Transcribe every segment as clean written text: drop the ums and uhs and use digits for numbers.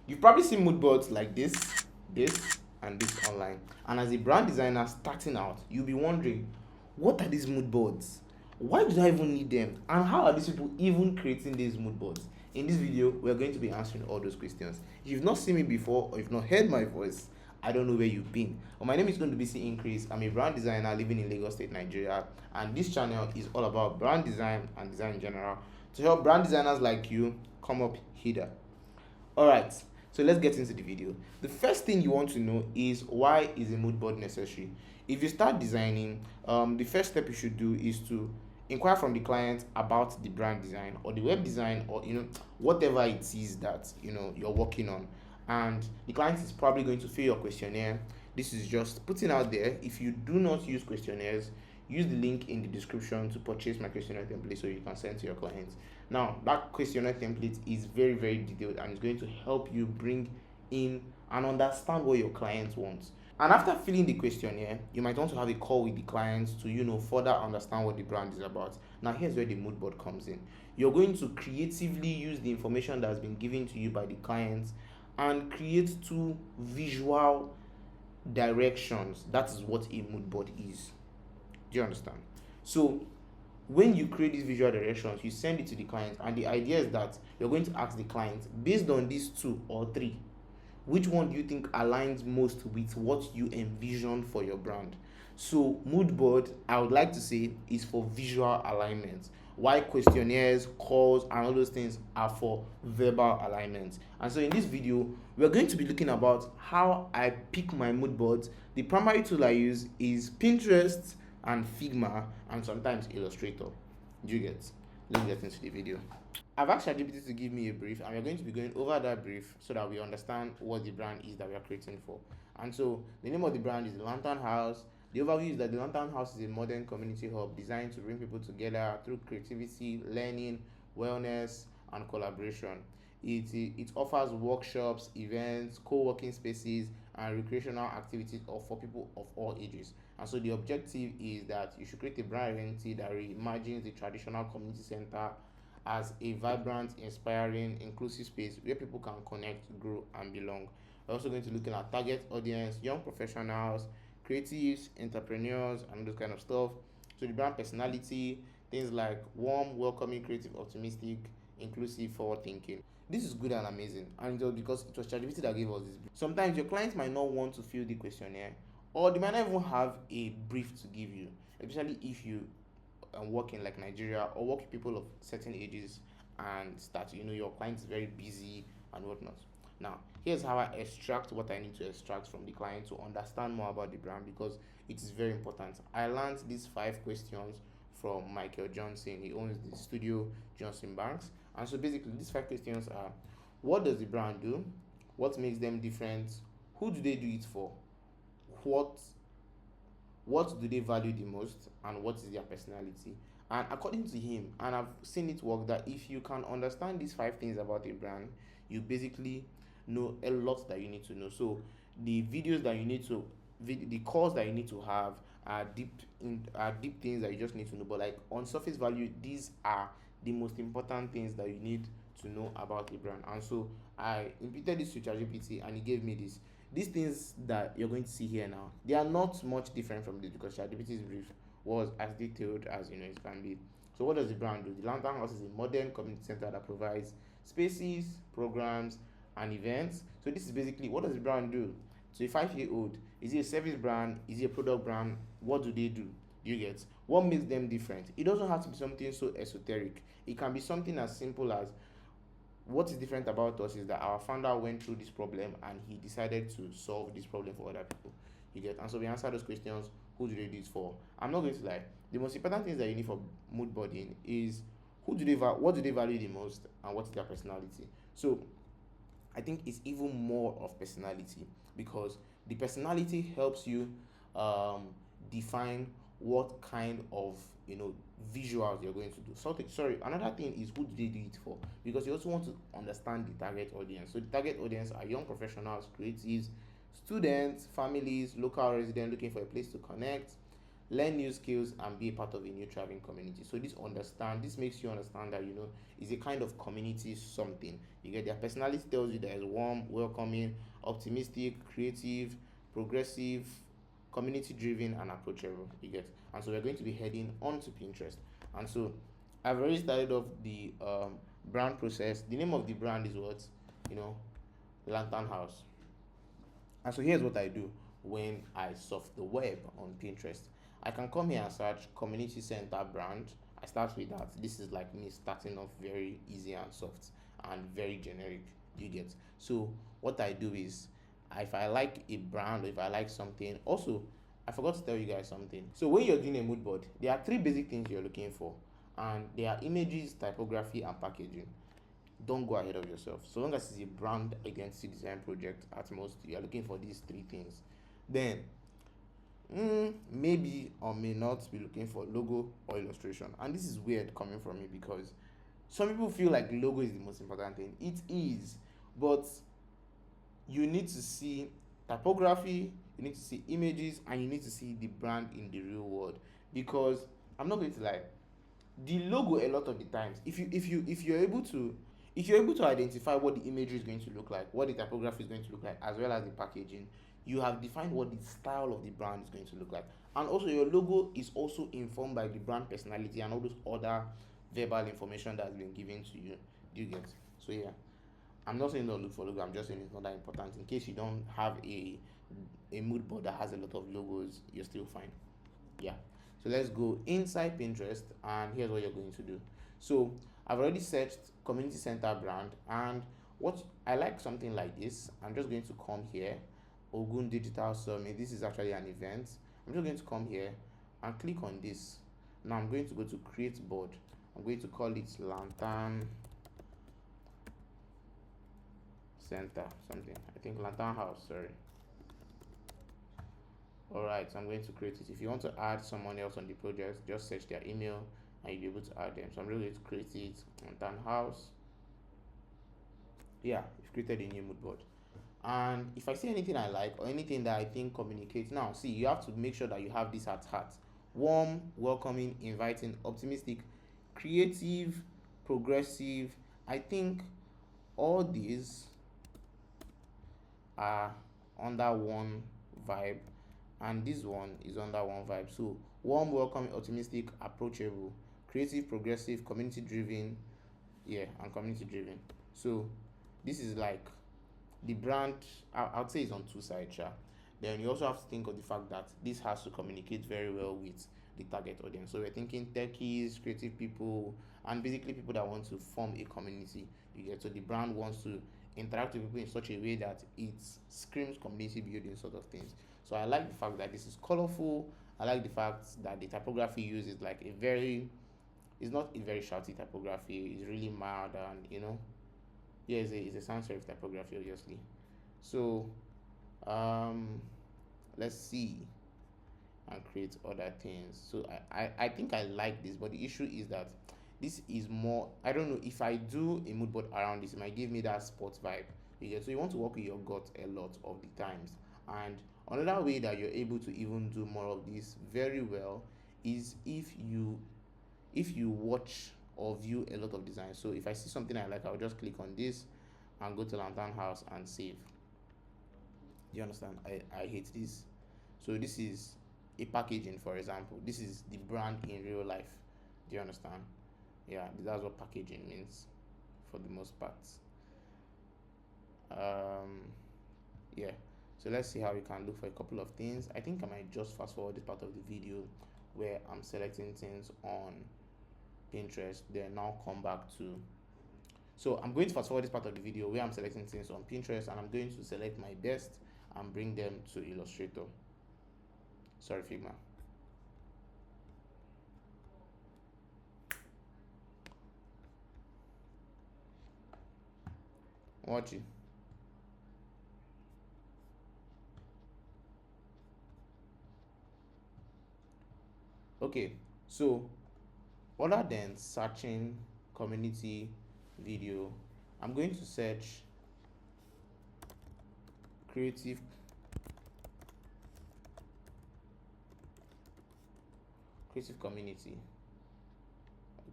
You've probably seen mood boards like this, and this online. And as a brand designer starting out, you'll be wondering, what are these mood boards? Why do I even need them? And how are these people even creating these mood boards? In this video, we're going to be answering all those questions. If you've not seen me before or you've not heard my voice, I don't know where you've been. But my name is going to be C Increase. I'm a brand designer living in Lagos State, Nigeria. And this channel is all about brand design and design in general to help brand designers like you come up hither. Alright, so let's get into the video. The first thing you want to know is, why is a mood board necessary? If you start designing, the first step you should do is to inquire from the client about the brand design or the web design, or whatever it is that you're working on. And the client is probably going to fill your questionnaire. This is just putting out there. If you do not use questionnaires, use the link in the description to purchase my questionnaire template so you can send to your clients. Now, that questionnaire template is very, very detailed and it's going to help you bring in and understand what your clients want. And after filling the questionnaire, you might want to have a call with the clients to further understand what the brand is about. Now, here's where the mood board comes in. You're going to creatively use the information that has been given to you by the clients and create two visual directions. That is what a mood board is. Do you understand? So when you create these visual directions, you send it to the client, and the idea is that you're going to ask the client, based on these two or three, which one do you think aligns most with what you envision for your brand? So mood board, I would like to say, is for visual alignment, while questionnaires, calls, and all those things are for verbal alignment. And so in this video, we're going to be looking about how I pick my mood boards. The primary tool I use is Pinterest and Figma, and sometimes Illustrator. Do you get? Let's get into the video. I've asked ChatGPT to give me a brief, and we're going to be going over that brief so that we understand what the brand is that we are creating for. And so the name of the brand is the Lantern House. The overview is that the Lantern House is a modern community hub designed to bring people together through creativity, learning, wellness, and collaboration. It offers workshops, events, co-working spaces, and recreational activities for people of all ages. And so the objective is that you should create a brand identity that reimagines the traditional community center as a vibrant, inspiring, inclusive space where people can connect, grow, and belong. We're also going to look at target audience, young professionals, creatives, entrepreneurs, and those kind of stuff. So the brand personality, things like warm, welcoming, creative, optimistic, inclusive, forward thinking. This is good and amazing, and it was because it was ChatGPT that gave us this brief. Sometimes your clients might not want to fill the questionnaire, or they might not even have a brief to give you, especially if you work in like Nigeria or work with people of certain ages, and that your client is very busy and whatnot. Now, here's how I extract what I need to extract from the client to understand more about the brand, because it is very important. I learned these 5 questions from Michael Johnson. He owns the studio Johnson Banks. And so basically, these 5 questions are: what does the brand do? What makes them different? Who do they do it for? What do they value the most, and what is their personality? And according to him, and I've seen it work, that if you can understand these 5 things about a brand, you basically know a lot that you need to know. So the videos that you need to the calls that you need to have are deep things that you just need to know. But like on surface value, these are the most important things that you need to know about a brand. And so I imputed this to ChatGPT, and he gave me this. These things that you're going to see here now, they are not much different from this, because ChatGPT's brief was as detailed as it can be. So what does the brand do? The Lantern House is a modern community center that provides spaces, programs, and events. So this is basically, what does the brand do? So a 5-year-old, is it a service brand? Is it a product brand? What do they do? You get? What makes them different? It doesn't have to be something so esoteric. It can be something as simple as, what is different about us is that our founder went through this problem and he decided to solve this problem for other people. You get? And so we answer those questions. Who do they do it for? I'm not going to lie. The most important things that you need for mood boarding is, what do they value the most, and what is their personality? So I think it's even more of personality, because the personality helps you define what kind of visuals you're going to do. Another thing is, who do they do it for? Because you also want to understand the target audience. So the target audience are young professionals, creatives, students, families, local residents looking for a place to connect, learn new skills and be a part of a new thriving community. So this makes you understand that it's a kind of community something. You get their personality tells you that is warm, welcoming, optimistic, creative, progressive, community driven, and approachable. You get. And so we're going to be heading on to Pinterest. And so I've already started off the brand process. The name of the brand is what? Lantern House. And so here's what I do when I surf the web on Pinterest. I can come here and search community center brand. I start with that. This is like me starting off very easy and soft and very generic. You get. So what I do is, if I like a brand or if I like something, also I forgot to tell you guys something. So when you're doing a mood board, there are three basic things you're looking for, and they are images, typography, and packaging. Don't go ahead of yourself. So long as it's a brand identity design project, at most you are looking for these three things. Then maybe or may not be looking for logo or illustration. And this is weird coming from me, because some people feel like logo is the most important thing. It is, but you need to see typography, you need to see images, and you need to see the brand in the real world. Because I'm not going to lie, the logo, a lot of the times, if you're able to identify what the imagery is going to look like, what the typography is going to look like, as well as the packaging, you have defined what the style of the brand is going to look like. And also your logo is also informed by the brand personality and all those other verbal information that's been given to you. Do you get? So yeah, I'm not saying don't look for logo, I'm just saying it's not that important. In case you don't have a mood board that has a lot of logos, you're still fine. Yeah. So let's go inside Pinterest, and here's what you're going to do. So I've already searched community center brand, and what I like something like this. I'm just going to come here, Ogun Digital Summit. This is actually an event. I'm just going to come here and click on this. Now I'm going to go to create board. I'm going to call it Lantern Center something. I think Lantern House, sorry. Alright, so I'm going to create it. If you want to add someone else on the project, just search their email and you'll be able to add them. So I'm really going to create it. Lantern House. Yeah, we've created a new mood board. And if I see anything I like or anything that I think communicates, now see, you have to make sure that you have this at heart: warm, welcoming, inviting, optimistic, creative, progressive. I think all these are under one vibe, and this one is under one vibe. So warm, welcoming, optimistic, approachable, creative, progressive, community driven, and community driven. So this is like the brand. I'd say it's on two sides. Then you also have to think of the fact that this has to communicate very well with the target audience. So we're thinking techies, creative people, and basically people that want to form a community. You get. So the brand wants to interact with people in such a way that it screams community building sort of things. So I like the fact that this is colorful. I like the fact that the typography used is like it's not a very shouty typography. It's really mild, and it's a sans serif typography, obviously. So let's see and create other things. So I think I like this, but the issue is that this is more, I don't know, if I do a mood board around this, it might give me that sports vibe. So you want to work with your gut a lot of the times. And another way that you're able to even do more of this very well is if you watch or view a lot of designs. So if I see something I like, I'll just click on this and go to Lantern House and save. You understand? I hate this. So this is a packaging, for example. This is the brand in real life. Do you understand? Yeah, that's what packaging means for the most part. Yeah. So let's see how we can look for a couple of things. I think I might just fast forward this part of the video where I'm selecting things on Pinterest, then now come back to. So I'm going to fast forward this part of the video where I'm selecting things on Pinterest, and I'm going to select my best and bring them to Illustrator. Sorry, Figma. Watch it. Okay, so other than searching community video, I'm going to search creative creative community.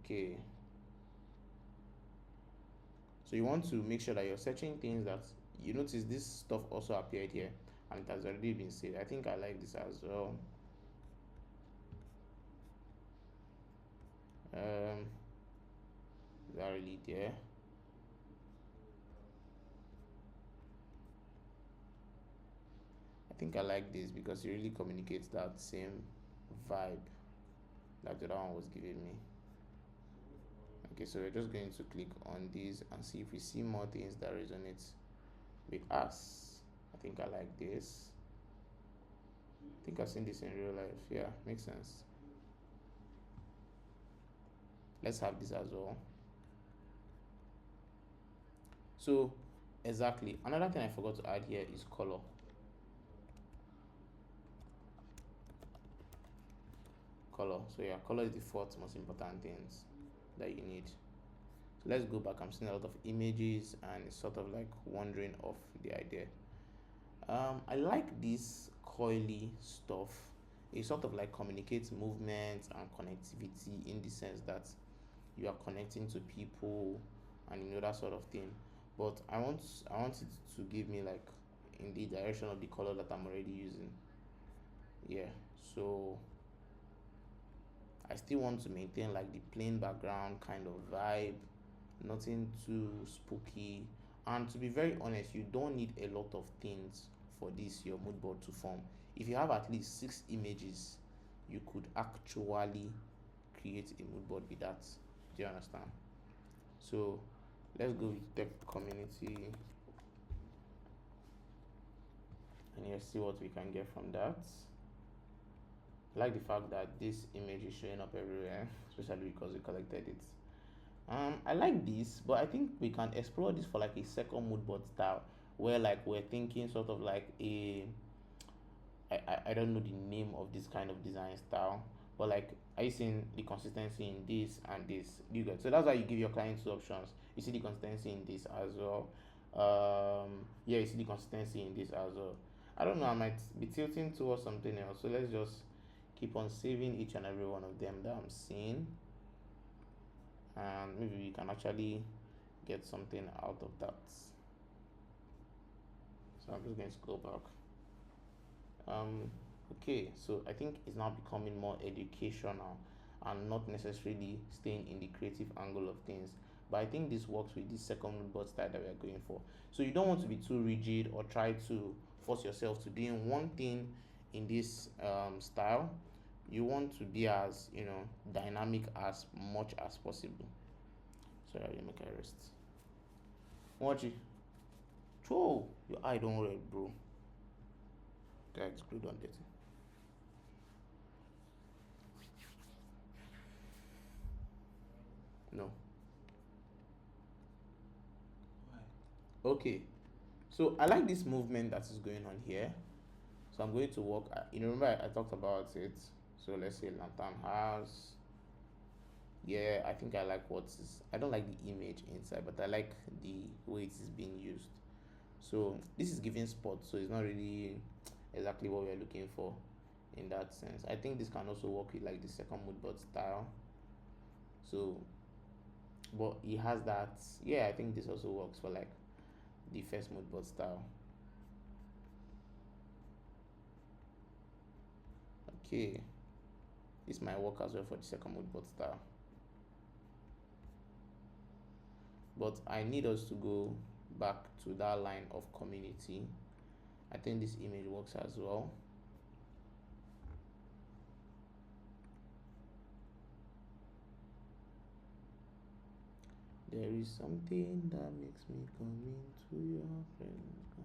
Okay, so you want to make sure that you're searching things that you notice this stuff also appeared here and it has already been saved. I think I like this as well. Is that really there? I think I like this because it really communicates that same vibe like the other one was giving me. Okay, so we're just going to click on these and see if we see more things that resonate with us. I think I like this. I think I've seen this in real life. Yeah, makes sense. Let's have this as well. So exactly, another thing I forgot to add here is color. So yeah, color is the fourth most important things that you need. So let's go back. I'm seeing a lot of images and it's sort of like wandering off the idea. I like this coily stuff. It sort of like communicates movement and connectivity in the sense that you are connecting to people and that sort of thing. But I want it to give me like in the direction of the color that I'm already using. Yeah, so I still want to maintain like the plain background kind of vibe, nothing too spooky. And to be very honest, you don't need a lot of things for this your mood board to form. If you have at least 6 images, you could actually create a mood board with that. Do you understand? So let's go with tech community and let's see what we can get from that. I like the fact that this image is showing up everywhere, especially because we collected it. I like this, but I think we can explore this for like a second mood board style where like we're thinking sort of like I don't know the name of this kind of design style, but like are you seeing the consistency in this and this? You get so that's why you give your client 2 options. You see the consistency in this as well. Yeah, you see the consistency in this as well. I don't know, I might be tilting towards something else. So let's just keep on saving each and every one of them that I'm seeing. And maybe we can actually get something out of that. So I'm just going to go back. Okay, so I think it's now becoming more educational and not necessarily staying in the creative angle of things, but I think this works with this second mood board style that we are going for. So you don't want to be too rigid or try to force yourself to doing one thing in this style. You want to be as dynamic as much as possible. Sorry, I didn't make a rest. Watch it. Whoa, your eye don't red, bro. Okay, it's glued on dirty. No. Why? Okay. So I like this movement that is going on here. So I'm going to work. Remember I talked about it. So let's say lantern house. Yeah, I think I like I don't like the image inside, but I like the way it is being used. So this is giving spots, so it's not really exactly what we're looking for in that sense. I think this can also work with like the second mood board style. So but it has that. Yeah, I think this also works for like the first mood board style. Okay, this might work as well for the second mood board style, but I need us to go back to that line of community. I think this image works as well. There is something that makes me come into your friend.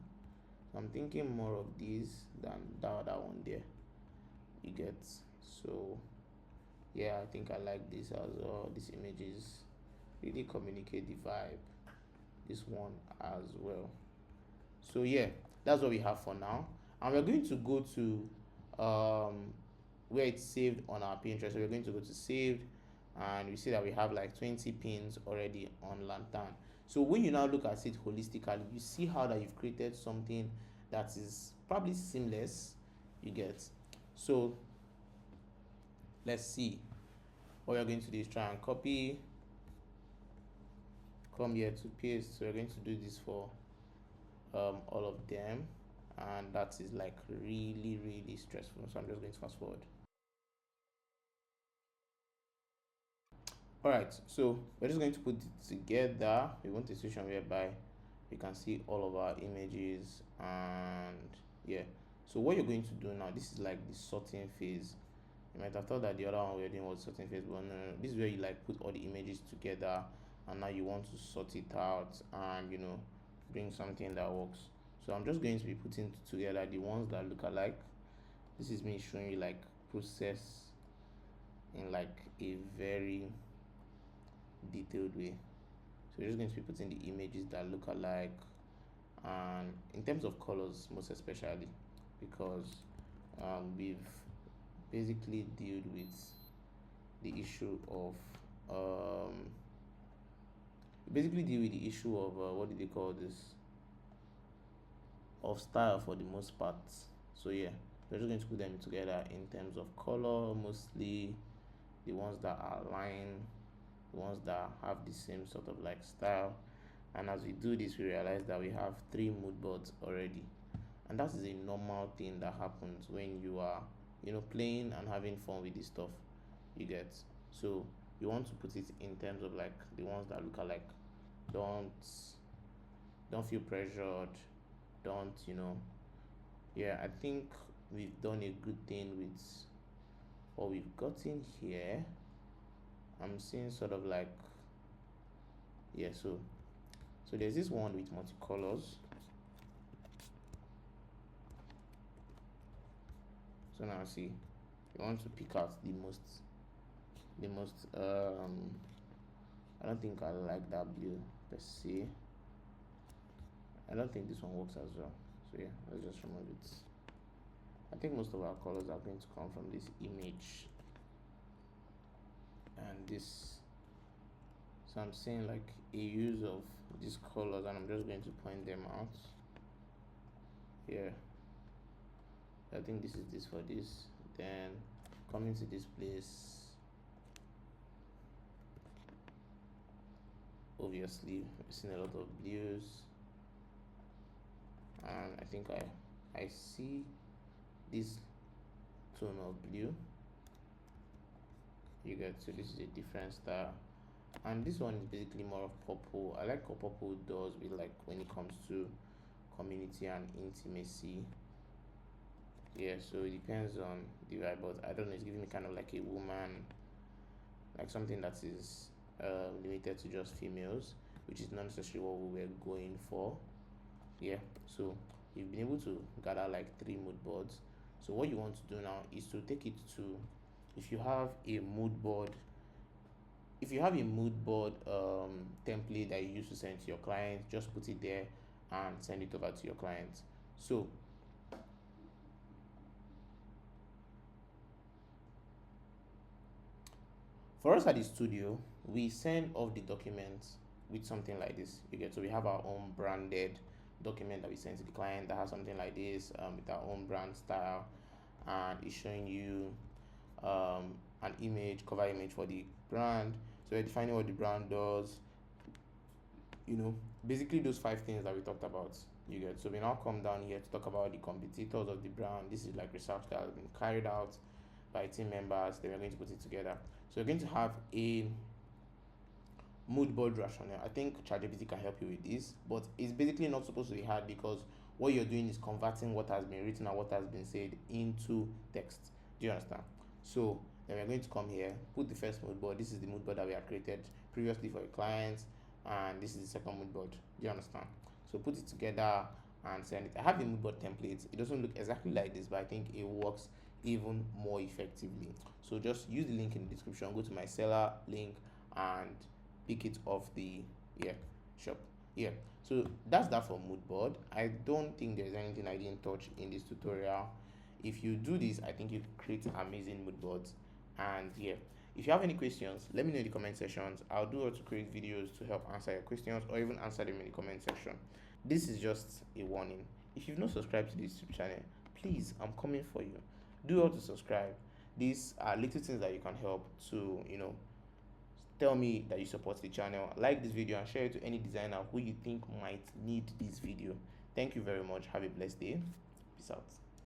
So I'm thinking more of this than that other one there. You get? So yeah, I think I like this as well. These images really communicate the vibe. This one as well. So yeah, that's what we have for now, and we're going to go to where it's saved on our Pinterest. So we're going to go to saved, and we see that we have like 20 pins already on lantern. So when you now look at it holistically, you see how that you've created something that is probably seamless. You get? So let's see. What we're going to do is try and copy, come here to paste. So we're going to do this for all of them, and that is like really stressful. So I'm just going to fast forward. All right, so we're just going to put it together. We want a situation whereby you can see all of our images, and yeah. So what you're going to do now, this is like the sorting phase. You might have thought that the other one we were doing was sorting phase, but no, this is where you like put all the images together, and now you want to sort it out and bring something that works. So I'm just going to be putting together the ones that look alike. This is me showing you like process in like a very detailed way. So we're just going to be putting the images that look alike, and in terms of colors most especially, because we've basically dealt with the issue of what did they call this, of style for the most part. So yeah, we're just going to put them together in terms of color, mostly the ones that are aligned, the ones that have the same sort of like style. And as we do this, we realize that we have 3 mood boards already, and that is a normal thing that happens when you are playing and having fun with this stuff, you get. So you want to put it in terms of like the ones that look alike. Don't feel pressured, don't yeah, I think we've done a good thing with what we've gotten here. I'm seeing sort of like, yeah, so there's this one with multicolors. So now see, you want to pick out the most I don't think I like that blue per se. I don't think this one works as well. So yeah, let's just remove it. I think most of our colors are going to come from this image and this. So I'm saying like a use of these colors, and I'm just going to point them out. Yeah, I think this is this for this. Then coming to this place, obviously we've seen a lot of blues, and I think I see this tone of blue, you get. So this is a different style, and this one is basically more of purple. I like what purple does with like when it comes to community and intimacy. Yeah, so it depends on the vibe, but I don't know, it's giving me kind of like a woman, like something that is limited to just females, which is not necessarily what we were going for. Yeah, so you've been able to gather like 3 mood boards. So what you want to do now is to take it to, if you have a mood board template that you use to send to your client, just put it there and send it over to your client. So for us at the studio, we send off the documents with something like this. You get, so we have our own branded document that we send to the client that has something like this, with our own brand style, and it's showing you an image, cover image for the brand. So we're defining what the brand does, basically those 5 things that we talked about, you get. So we now come down here to talk about the competitors of the brand. This is like research that has been carried out by team members. Then we're going to put it together. So we're going to have a mood board rationale. I think ChatGPT can help you with this, but it's basically not supposed to be hard, because what you're doing is converting what has been written and what has been said into text. Do you understand? So then we're going to come here, put the first mood board. This is the mood board that we have created previously for your clients, and this is the second mood board. Do you understand? So put it together and send it. I have a mood board template. It doesn't look exactly like this, but I think it works even more effectively. So just use the link in the description, go to my seller link and pick it off the shop. So that's that for mood board. I don't think there's anything I didn't touch in this tutorial. If you do this, I think you create amazing mood boards. And if you have any questions, let me know in the comment sections. I'll do how to create videos to help answer your questions, or even answer them in the comment section. This is just a warning. If you've not subscribed to this YouTube channel, please, I'm coming for you. Do how to subscribe. These are little things that you can help to, tell me that you support the channel. Like this video and share it to any designer who you think might need this video. Thank you very much. Have a blessed day. Peace out.